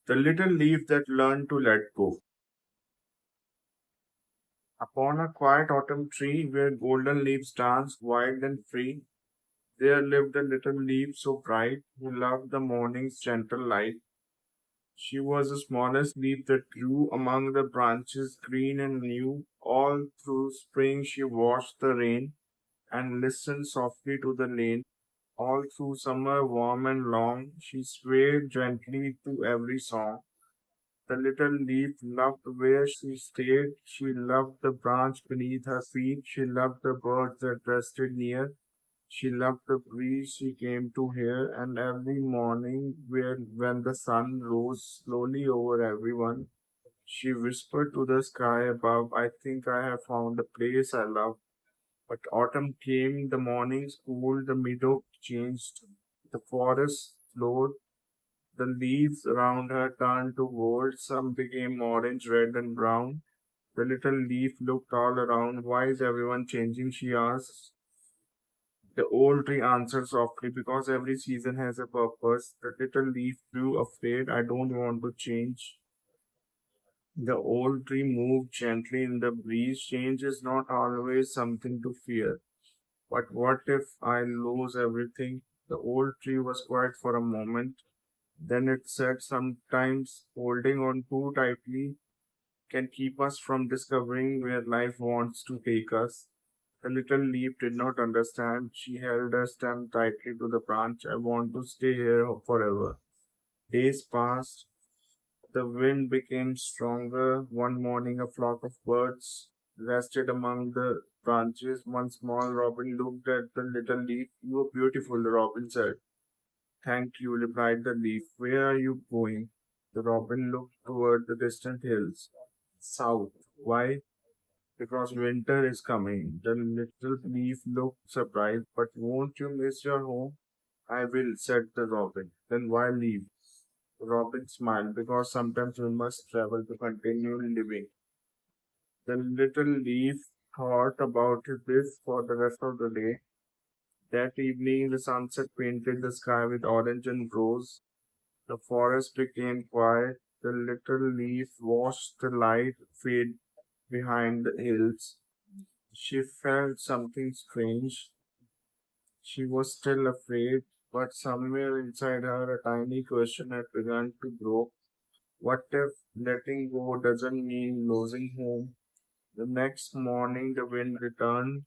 The little leaf that learned to let go. Upon a quiet autumn tree where golden leaves danced wild and free, there lived a little leaf so bright who loved the morning's gentle light. She was the smallest leaf that grew among the branches, green and new. All through spring she watched the rain and listened softly to the lane. All through summer, warm and long, she swayed gently to every song. The little leaf loved where she stayed. She loved the branch beneath her feet. She loved the birds that rested near. She loved the breeze she came to hear. And every morning, when the sun rose slowly over everyone, she whispered to the sky above, I think I have found the place I love. But autumn came, the mornings cooled, the meadow changed, the forest flowed, the leaves around her turned to gold, some became orange, red, and brown. The little leaf looked all around. Why is everyone changing? She asked. The old tree answered softly, because every season has a purpose. The little leaf grew afraid. I don't want to change. The old tree moved gently in the breeze. Change is not always something to fear. But what if I lose everything? The old tree was quiet for a moment. Then it said, sometimes holding on too tightly can keep us from discovering where life wants to take us. The little leaf did not understand. She held her stem tightly to the branch. I want to stay here forever. Days passed. The wind became stronger. One morning, a flock of birds rested among the branches. One small robin looked at the little leaf. You are beautiful, the robin said. Thank you, replied the leaf. Where are you going? The robin looked toward the distant hills. South. Why? Because winter is coming. The little leaf looked surprised. But won't you miss your home? I will, said the robin. Then why leave? The robin smiled. Because sometimes we must travel to continue living. The little leaf thought about this for the rest of the day. That evening, the sunset painted the sky with orange and rose. The forest became quiet. The little leaf watched the light fade behind the hills. She felt something strange. She was still afraid, but somewhere inside her a tiny question had begun to grow. What if letting go doesn't mean losing home? The next morning the wind returned.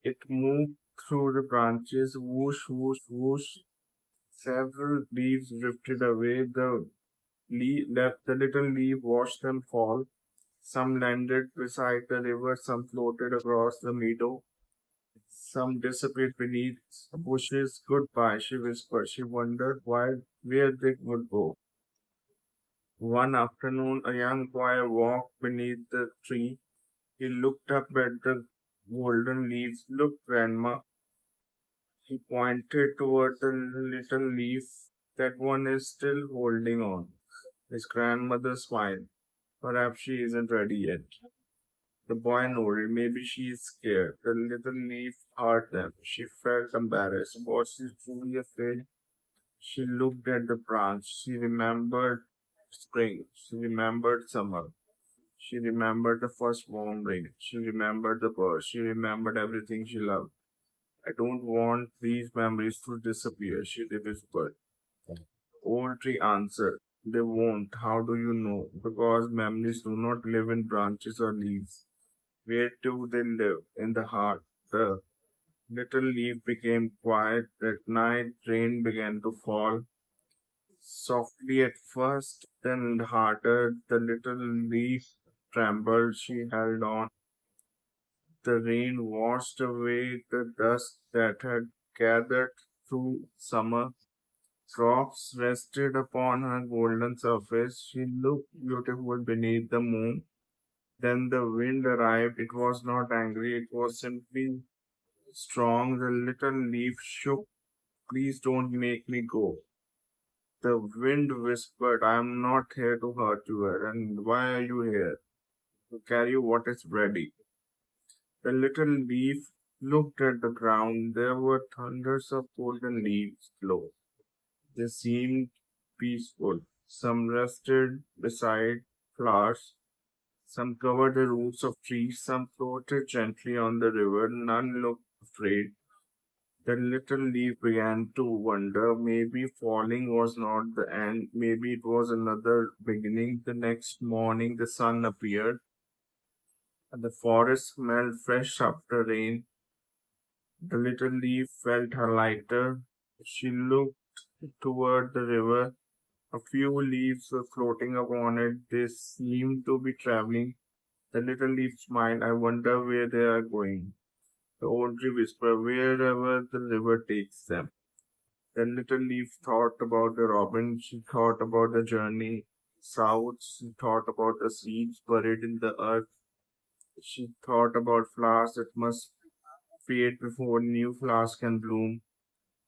It moved through the branches, whoosh, whoosh, whoosh. Several leaves drifted away. The little leaf watched them fall. Some landed beside the river, some floated across the meadow, some disappeared beneath bushes. Goodbye, she whispered. She wondered where they would go. One afternoon, a young boy walked beneath the tree. He looked up at the golden leaves. Look, Grandma. He pointed toward the little leaf. That one is still holding on. His grandmother smiled. Perhaps she isn't ready yet. The boy nodded. Maybe she is scared. The little leaf hurt them. She felt embarrassed. Was she truly afraid? She looked at the branch. She remembered spring. She remembered summer. She remembered the first warm rain. She remembered the birds. She remembered everything she loved. I don't want these memories to disappear, she whispered. Old tree answered. They won't. How do you know? Because memories do not live in branches or leaves. Where do they live? In the heart. The little leaf became quiet. That night, rain began to fall. Softly at first, then harder. The little leaf trembled. She held on. The rain washed away the dust that had gathered through summer. Drops rested upon her golden surface. She looked beautiful beneath the moon. Then the wind arrived. It was not angry, it was simply strong. The little leaf shook. Please don't make me go. The wind whispered, I am not here to hurt you. And why are you here? To carry what is ready. The little leaf looked at the ground. There were thunders of golden leaves below. They seemed peaceful. Some rested beside flowers, some covered the roots of trees, some floated gently on the river. None looked afraid. The little leaf began to wonder. Maybe falling was not the end. Maybe it was another beginning. The next morning, the sun appeared, and the forest smelled fresh after rain. The little leaf felt her lighter. She looked toward the river. A few leaves were floating upon it. They seemed to be traveling. The little leaf smiled. I wonder where they are going. The old tree whispered, wherever the river takes them. The little leaf thought about the robin. She thought about the journey south. She thought about the seeds buried in the earth. She thought about flowers that must fade before new flowers can bloom.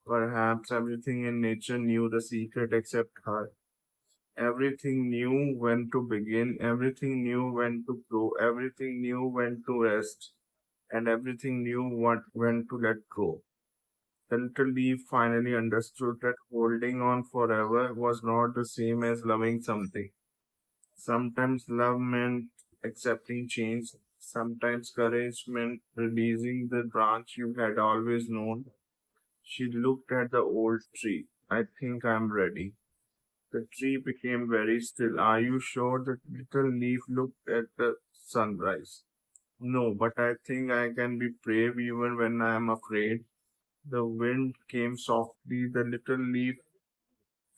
Perhaps everything in nature knew the secret except her. Everything knew when to begin, everything knew when to grow, everything knew when to rest, and everything knew when to let go. The little leaf finally understood that holding on forever was not the same as loving something. Sometimes love meant accepting change, sometimes courage meant releasing the branch you had always known. She looked at the old tree. I think I'm ready. The tree became very still. Are you sure? The little leaf looked at the sunrise. No, but I think I can be brave even when I am afraid. The wind came softly. The little leaf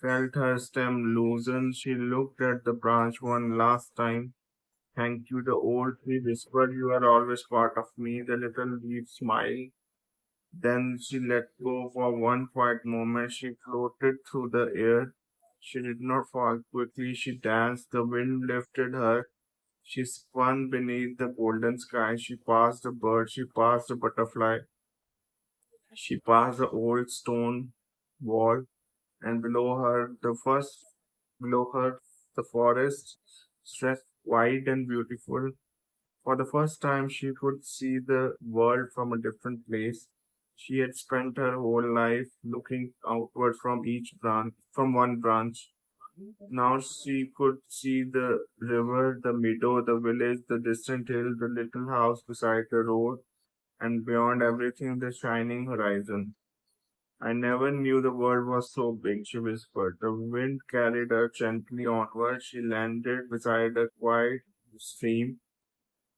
felt her stem loosen. She looked at the branch one last time. Thank you, the old tree whispered. You are always part of me. The little leaf smiled. Then she let go for one quiet moment. She floated through the air. She did not fall quickly. She danced. The wind lifted her. She spun beneath the golden sky. She passed a bird. She passed a butterfly. She passed the old stone wall. And below her, the forest stretched wide and beautiful. For the first time, she could see the world from a different place. She had spent her whole life looking outward from one branch. Now she could see the river, the meadow, the village, the distant hill, the little house beside the road, and beyond everything, the shining horizon. I never knew the world was so big, she whispered. The wind carried her gently onward. She landed beside a quiet stream.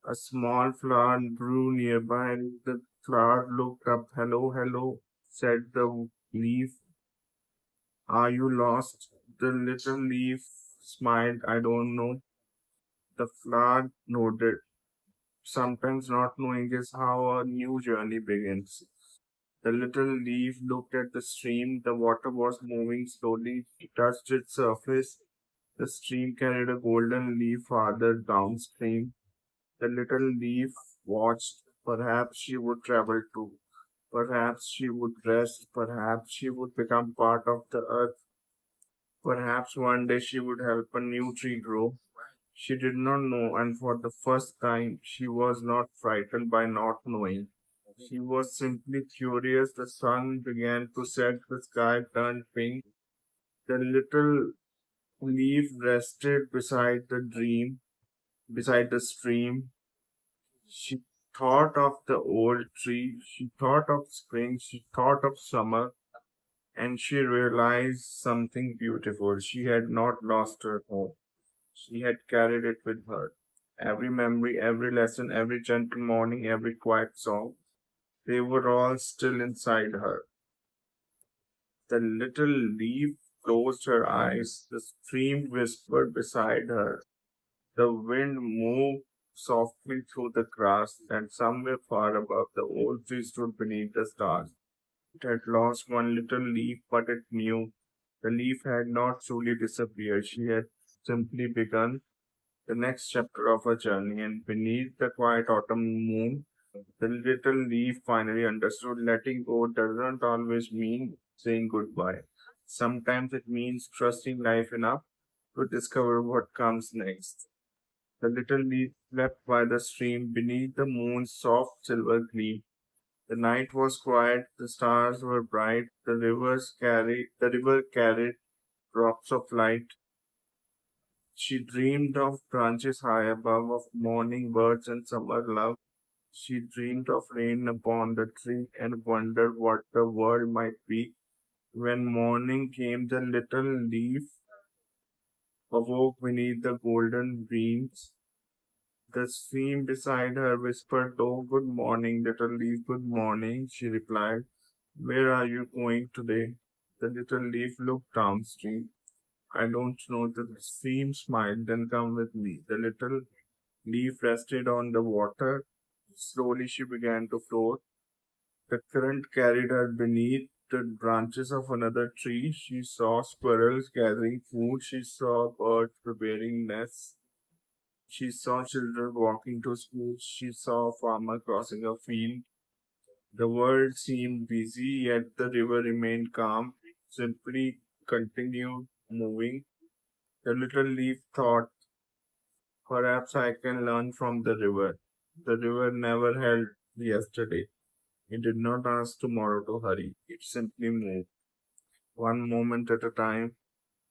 A small flower grew nearby. The flower looked up. Hello, hello, said the leaf. Are you lost? The little leaf smiled. I don't know. The flower nodded. Sometimes not knowing is how a new journey begins. The little leaf looked at the stream. The water was moving slowly. It touched its surface. The stream carried a golden leaf farther downstream. The little leaf watched. Perhaps she would travel too. Perhaps she would rest. Perhaps she would become part of the earth. Perhaps one day she would help a new tree grow. She did not know, and for the first time, she was not frightened by not knowing. She was simply curious. The sun began to set, the sky turned pink. The little leaf rested beside the stream. She thought of the old tree, she thought of spring, she thought of summer, and she realized something beautiful. She had not lost her home. She had carried it with her. Every memory, every lesson, every gentle morning, every quiet song, they were all still inside her. The little leaf closed her eyes. The stream whispered beside her. The wind moved softly through the grass, and somewhere far above, the old tree stood beneath the stars. It had lost one little leaf, but it knew the leaf had not truly disappeared. She had simply begun the next chapter of her journey, and beneath the quiet autumn moon, the little leaf finally understood letting go doesn't always mean saying goodbye. Sometimes it means trusting life enough to discover what comes next. The little leaf slept by the stream beneath the moon's soft silver gleam. The night was quiet, the stars were bright, the river carried drops of light. She dreamed of branches high above, of morning birds and summer love. She dreamed of rain upon the tree and wondered what the world might be. When morning came, the little leaf awoke beneath the golden beams. The stream beside her whispered, "Oh, good morning, little leaf, good morning." She replied, "Where are you going today?" The little leaf looked downstream. "I don't know." The stream smiled. "Then come with me." The little leaf rested on the water. Slowly she began to float. The current carried her beneath the branches of another tree. She saw squirrels gathering food. She saw birds preparing nests. She saw children walking to school. She saw a farmer crossing a field. The world seemed busy, yet the river remained calm, simply continued moving. The little leaf thought, "Perhaps I can learn from the river." The river never held yesterday. It did not ask tomorrow to hurry. It simply moved. One moment at a time,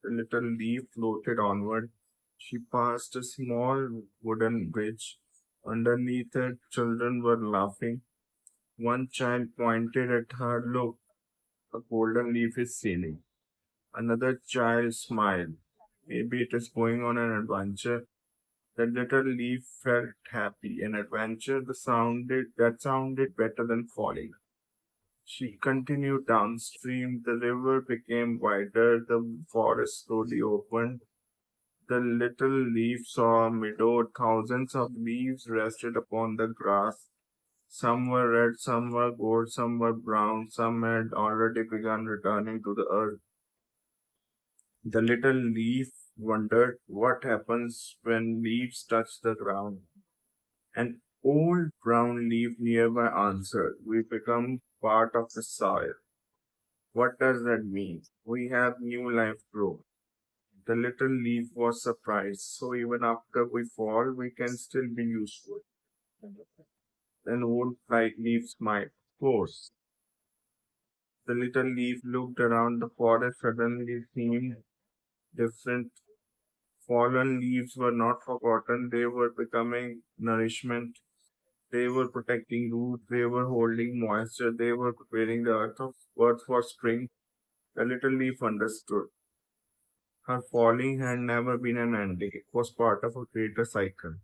the little leaf floated onward. She passed a small wooden bridge. Underneath it, children were laughing. One child pointed at her. "Look, a golden leaf is sailing." Another child smiled. "Maybe it is going on an adventure." The little leaf felt happy. An adventure that sounded better than falling. She continued downstream. The river became wider. The forest slowly opened. The little leaf saw a meadow. Thousands of leaves rested upon the grass. Some were red, some were gold, some were brown, some had already begun returning to the earth. The little leaf wondered what happens when leaves touch the ground. An old brown leaf nearby answered, "We become part of the soil." What does that mean? We have new life grow. The little leaf was surprised. So even after we fall, we can still be useful. Then old flight leaf smiled. Of course. The little leaf looked around. The forest suddenly seemed different. Fallen leaves were not forgotten. They were becoming nourishment. They were protecting roots. They were holding moisture. They were preparing the earth for spring. The little leaf understood. Her falling had never been an ending. It was part of a greater cycle.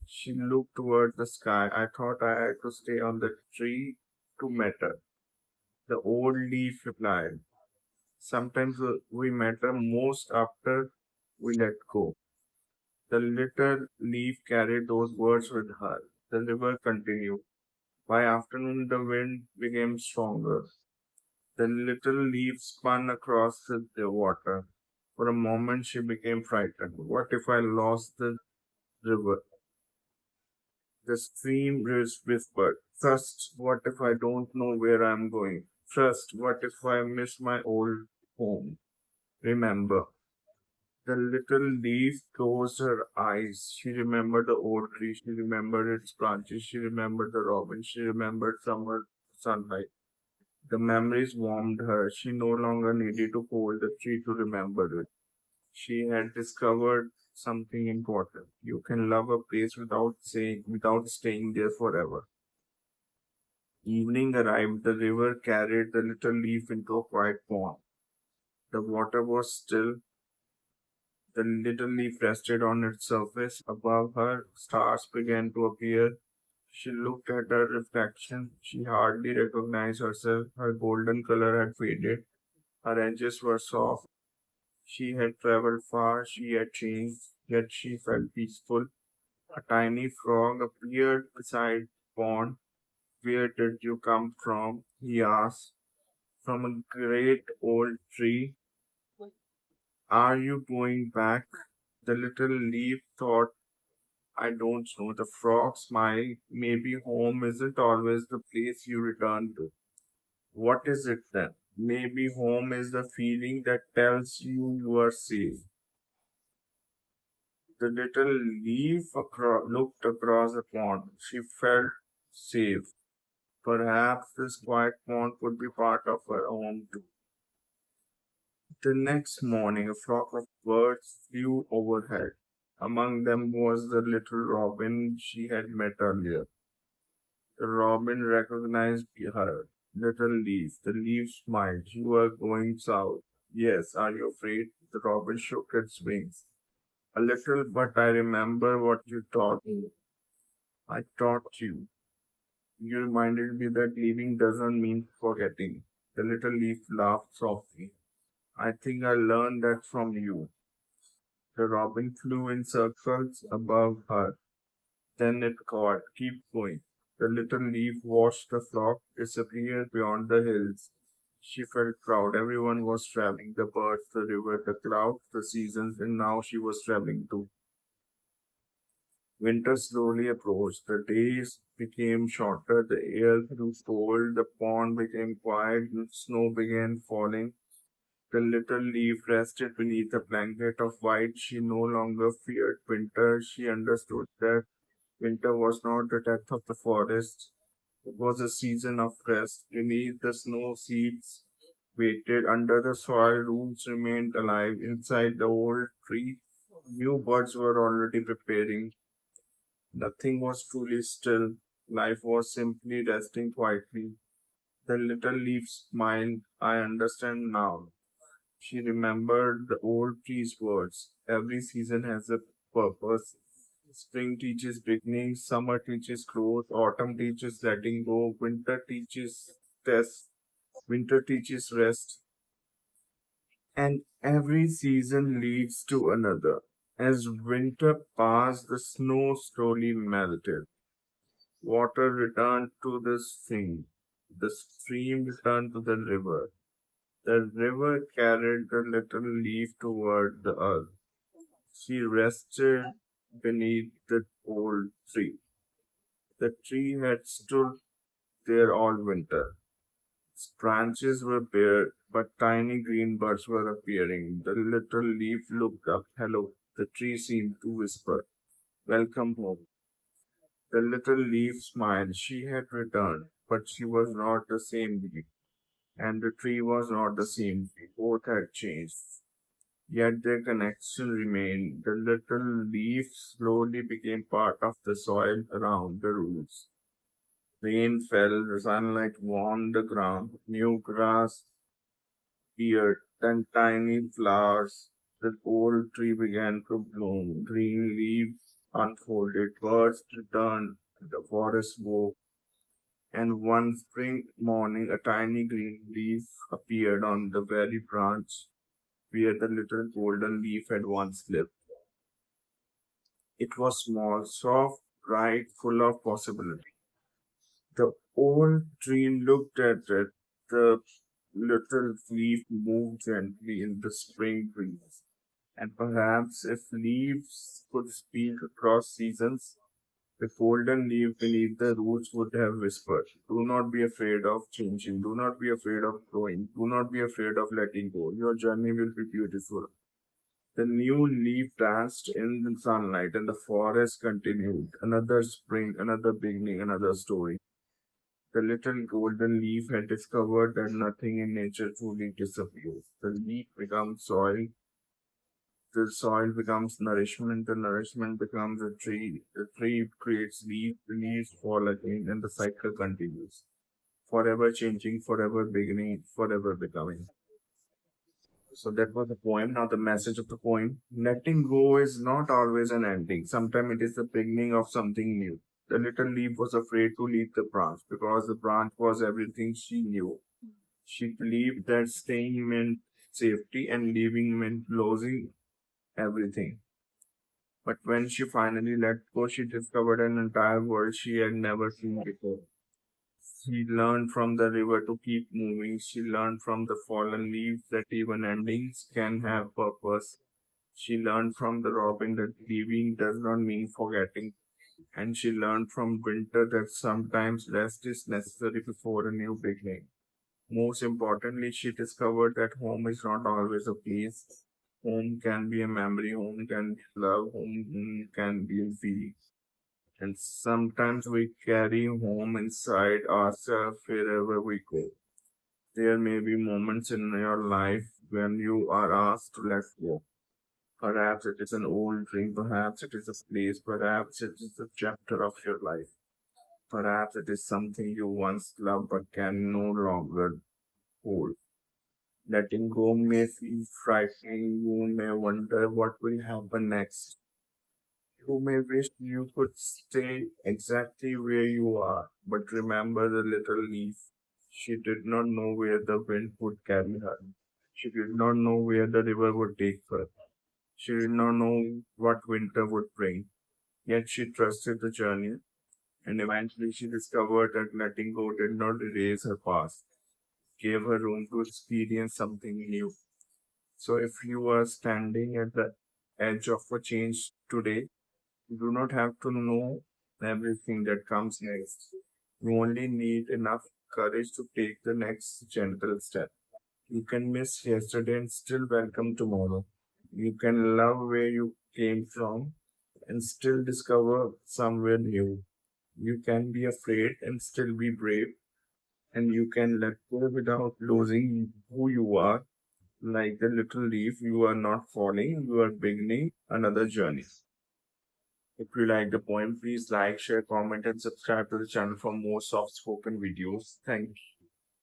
She looked toward the sky. "I thought I had to stay on the tree to matter." The old leaf replied, "Sometimes we matter most after we let go." The little leaf carried those words with her. The river continued. By afternoon, the wind became stronger. The little leaf spun across the water. For a moment, she became frightened. What if I lost the river? The stream whispered. "Trust, what if I don't know where I'm going? Trust, what if I miss my old home? Remember." The little leaf closed her eyes. She remembered the old tree. She remembered its branches. She remembered the robin. She remembered summer sunlight. The memories warmed her. She no longer needed to hold the tree to remember it. She had discovered something important. You can love a place without staying there forever. Evening arrived. The river carried the little leaf into a quiet pond. The water was still. The little leaf rested on its surface. Above her, stars began to appear. She looked at her reflection. She hardly recognized herself. Her golden color had faded. Her edges were soft. She had traveled far. She had changed. Yet she felt peaceful. A tiny frog appeared beside the pond. "Where did you come from?" he asked. "From a great old tree." "Are you going back?" The little leaf thought, "I don't know." The frog smiled. "Maybe home isn't always the place you return to." "What is it then?" "Maybe home is the feeling that tells you you are safe." The little leaf looked across the pond. She felt safe. Perhaps this quiet pond could be part of her home too. The next morning, a flock of birds flew overhead. Among them was the little robin she had met earlier. The robin recognized her. Little leaf. The leaf smiled. You are going south. Yes, are you afraid? The robin shook its wings. A little, but I remember what you taught me. I taught you. You reminded me that leaving doesn't mean forgetting. The little leaf laughed softly. I think I learned that from you. The robin flew in circles above her. Then it caught. Keep going. The little leaf watched the flock disappear beyond the hills. She felt proud. Everyone was traveling. The birds, the river, the clouds, the seasons, and now she was traveling too. Winter slowly approached. The days became shorter. The air grew cold. The pond became quiet. And snow began falling. The little leaf rested beneath a blanket of white. She no longer feared winter. She understood that winter was not the death of the forest. It was a season of rest. Beneath the snow, seeds waited. Under the soil, roots remained alive. Inside the old tree, new buds were already preparing. Nothing was truly still. Life was simply resting quietly. The little leaf smiled. I understand now. She remembered the old tree's words. Every season has a purpose. Spring teaches beginning, summer teaches growth, autumn teaches letting go, winter teaches test, winter teaches rest, and every season leads to another. As winter passed, the snow slowly melted. Water returned to the stream. The stream returned to the river. The river carried the little leaf toward the earth. She rested beneath the old tree. The tree had stood there all winter. Its branches were bare, but tiny green buds were appearing. The little leaf looked up. Hello. The tree seemed to whisper, welcome home. The little leaf smiled. She had returned, but she was not the same leaf, and the tree was not the same tree. Both had changed. Yet their connection remained. The little leaf slowly became part of the soil around the roots. Rain fell, the sunlight warmed the ground, new grass appeared, then tiny flowers. The old tree began to bloom, green leaves unfolded, birds returned, the forest woke, and one spring morning a tiny green leaf appeared on the very branch where the little golden leaf had once lived. It was small, soft, bright, full of possibility. The old tree looked at it. The little leaf moved gently in the spring breeze. And perhaps if leaves could speak across seasons, the golden leaf beneath the roots would have whispered, do not be afraid of changing. Do not be afraid of growing. Do not be afraid of letting go. Your journey will be beautiful. The new leaf danced in the sunlight and the forest continued. Another spring, another beginning, another story. The little golden leaf had discovered that nothing in nature truly disappears. The leaf becomes soil, the soil becomes nourishment, the nourishment becomes a tree, the tree creates leaves, the leaves fall again, and the cycle continues. Forever changing, forever beginning, forever becoming. So that was the poem. Now the message of the poem. Letting go is not always an ending. Sometimes it is the beginning of something new. The little leaf was afraid to leave the branch because the branch was everything she knew. She believed that staying meant safety and leaving meant losing everything. But when she finally let go, she discovered an entire world she had never seen before. She learned from the river to keep moving. She learned from the fallen leaves that even endings can have purpose. She learned from the robin that leaving does not mean forgetting. And she learned from winter that sometimes rest is necessary before a new beginning. Most importantly, she discovered that home is not always a place. Home can be a memory, home can be love, home can be a feeling. And sometimes we carry home inside ourselves wherever we go. There may be moments in your life when you are asked to let go. Perhaps it is an old dream, perhaps it is a place, perhaps it is a chapter of your life. Perhaps it is something you once loved but can no longer hold. Letting go may feel frightening. You may wonder what will happen next. You may wish you could stay exactly where you are, but remember the little leaf. She did not know where the wind would carry her. She did not know where the river would take her. She did not know what winter would bring. Yet she trusted the journey, and eventually she discovered that letting go did not erase her past, gave her room to experience something new. So if you are standing at the edge of a change today, you do not have to know everything that comes next. You only need enough courage to take the next gentle step. You can miss yesterday and still welcome tomorrow. You can love where you came from and still discover somewhere new. You can be afraid and still be brave. And you can let go without losing who you are. Like the little leaf, you are not falling, you are beginning another journey. If you like the poem, please like, share, comment, and subscribe to the channel for more soft spoken videos. Thank you.